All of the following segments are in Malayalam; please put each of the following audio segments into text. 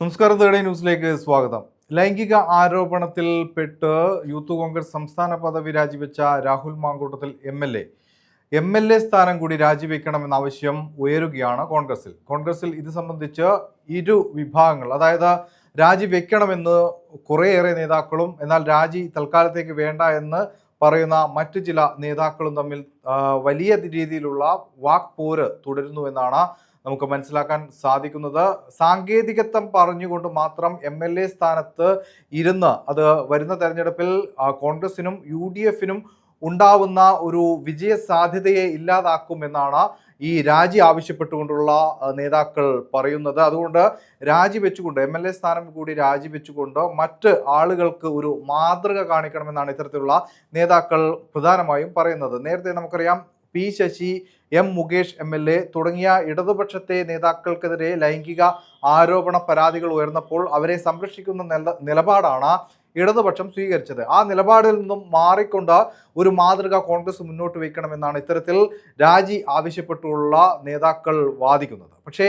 നമസ്കാരം. തേർഡ് ന്യൂസിലേക്ക് സ്വാഗതം. ലൈംഗിക ആരോപണത്തിൽ പെട്ട് യൂത്ത് കോൺഗ്രസ് സംസ്ഥാന പദവി രാജിവെച്ച Rahul Mamkootathil M L A സ്ഥാനം കൂടി രാജിവെക്കണമെന്ന ആവശ്യം ഉയരുകയാണ് കോൺഗ്രസിൽ ഇത് സംബന്ധിച്ച് ഇരു വിഭാഗങ്ങൾ, അതായത് രാജിവെക്കണമെന്ന് കുറേയേറെ നേതാക്കളും എന്നാൽ രാജി തൽക്കാലത്തേക്ക് വേണ്ട എന്ന് പറയുന്ന മറ്റു ചില നേതാക്കളും തമ്മിൽ വലിയ രീതിയിലുള്ള വാക്പോര് തുടരുന്നു എന്നാണ് നമുക്ക് മനസ്സിലാക്കാൻ സാധിക്കുന്നത്. സാങ്കേതികത്വം പറഞ്ഞുകൊണ്ട് മാത്രം MLA സ്ഥാനത്ത് ഇരുന്ന് അത് വരുന്ന തെരഞ്ഞെടുപ്പിൽ കോൺഗ്രസിനും UDF-നും ഉണ്ടാവുന്ന ഒരു വിജയ സാധ്യതയെ ഇല്ലാതാക്കുമെന്നാണ് ഈ രാജി ആവശ്യപ്പെട്ടുകൊണ്ടുള്ള നേതാക്കൾ പറയുന്നത്. അതുകൊണ്ട് രാജിവെച്ചുകൊണ്ട് MLA സ്ഥാനം കൂടി രാജിവെച്ചുകൊണ്ട് മറ്റ് ആളുകൾക്ക് ഒരു മാതൃക കാണിക്കണമെന്നാണ് ഇത്തരത്തിലുള്ള നേതാക്കൾ പ്രധാനമായും പറയുന്നത്. നേരത്തെ നമുക്കറിയാം P. Sasi, M. Mukesh MLA തുടങ്ങിയ ഇടതുപക്ഷത്തെ നേതാക്കൾക്കെതിരെ ലൈംഗിക ആരോപണ പരാതികൾ ഉയർന്നപ്പോൾ അവരെ സംരക്ഷിക്കുന്ന നിലപാടാണ് ഇടതുപക്ഷം സ്വീകരിച്ചത്. ആ നിലപാടിൽ നിന്നും മാറിക്കൊണ്ട് ഒരു മാതൃക കോൺഗ്രസ് മുന്നോട്ട് വയ്ക്കണമെന്നാണ് ഇത്തരത്തിൽ രാജി ആവശ്യപ്പെട്ടുള്ള നേതാക്കൾ വാദിക്കുന്നത്. പക്ഷേ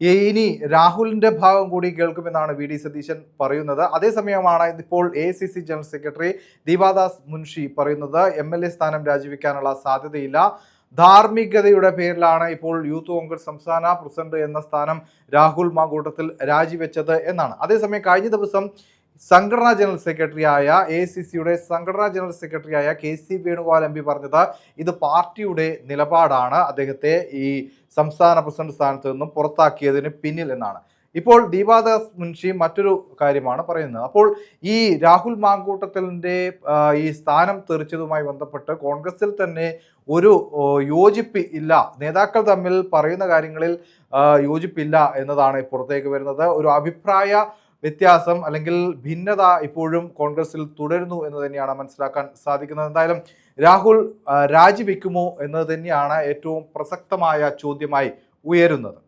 ഇനി രാഹുലിന്റെ ഭാഗം കൂടി കേൾക്കുമെന്നാണ് VD സതീശൻ പറയുന്നത്. അതേസമയമാണ് ഇപ്പോൾ AICC general secretary Deepa Das Munshi പറയുന്നത് MLA സ്ഥാനം രാജിവെക്കാനുള്ള സാധ്യതയില്ല, ധാർമ്മികതയുടെ പേരിലാണ് ഇപ്പോൾ യൂത്ത് കോൺഗ്രസ് സംസ്ഥാന പ്രസിഡന്റ് എന്ന സ്ഥാനം രാഹുൽ മാങ്കൂട്ടത്തിൽ രാജിവെച്ചത് എന്നാണ്. അതേസമയം കഴിഞ്ഞ ദിവസം സംഘടനാ ജനറൽ സെക്രട്ടറിയായ AICCയുടെ സംഘടനാ ജനറൽ സെക്രട്ടറിയായ KC വേണുഗോപാൽ MP പറഞ്ഞത് ഇത് പാർട്ടിയുടെ നിലപാടാണ് അദ്ദേഹത്തെ ഈ സംസ്ഥാന പ്രസിഡന്റ് സ്ഥാനത്ത് നിന്നും പുറത്താക്കിയതിന് പിന്നിൽ എന്നാണ്. ഇപ്പോൾ ദീപാദാസ് മുൻഷി മറ്റൊരു കാര്യമാണ് പറയുന്നത്. അപ്പോൾ ഈ രാഹുൽ മാങ്കൂട്ടത്തിലിൻ്റെ ഈ സ്ഥാനം തെറിച്ചതുമായി ബന്ധപ്പെട്ട് കോൺഗ്രസിൽ തന്നെ ഒരു യോജിപ്പ് ഇല്ല, നേതാക്കൾ തമ്മിൽ പറയുന്ന കാര്യങ്ങളിൽ യോജിപ്പില്ല എന്നതാണ് പുറത്തേക്ക് വരുന്നത്. ഒരു അഭിപ്രായ വ്യത്യാസം അല്ലെങ്കിൽ ഭിന്നത ഇപ്പോഴും കോൺഗ്രസിൽ തുടരുന്നു എന്ന് തന്നെയാണ് മനസ്സിലാക്കാൻ സാധിക്കുന്നത്. എന്തായാലും രാഹുൽ രാജിവെക്കുമോ എന്നത് തന്നെയാണ് ഏറ്റവും പ്രസക്തമായ ചോദ്യമായി ഉയരുന്നത്.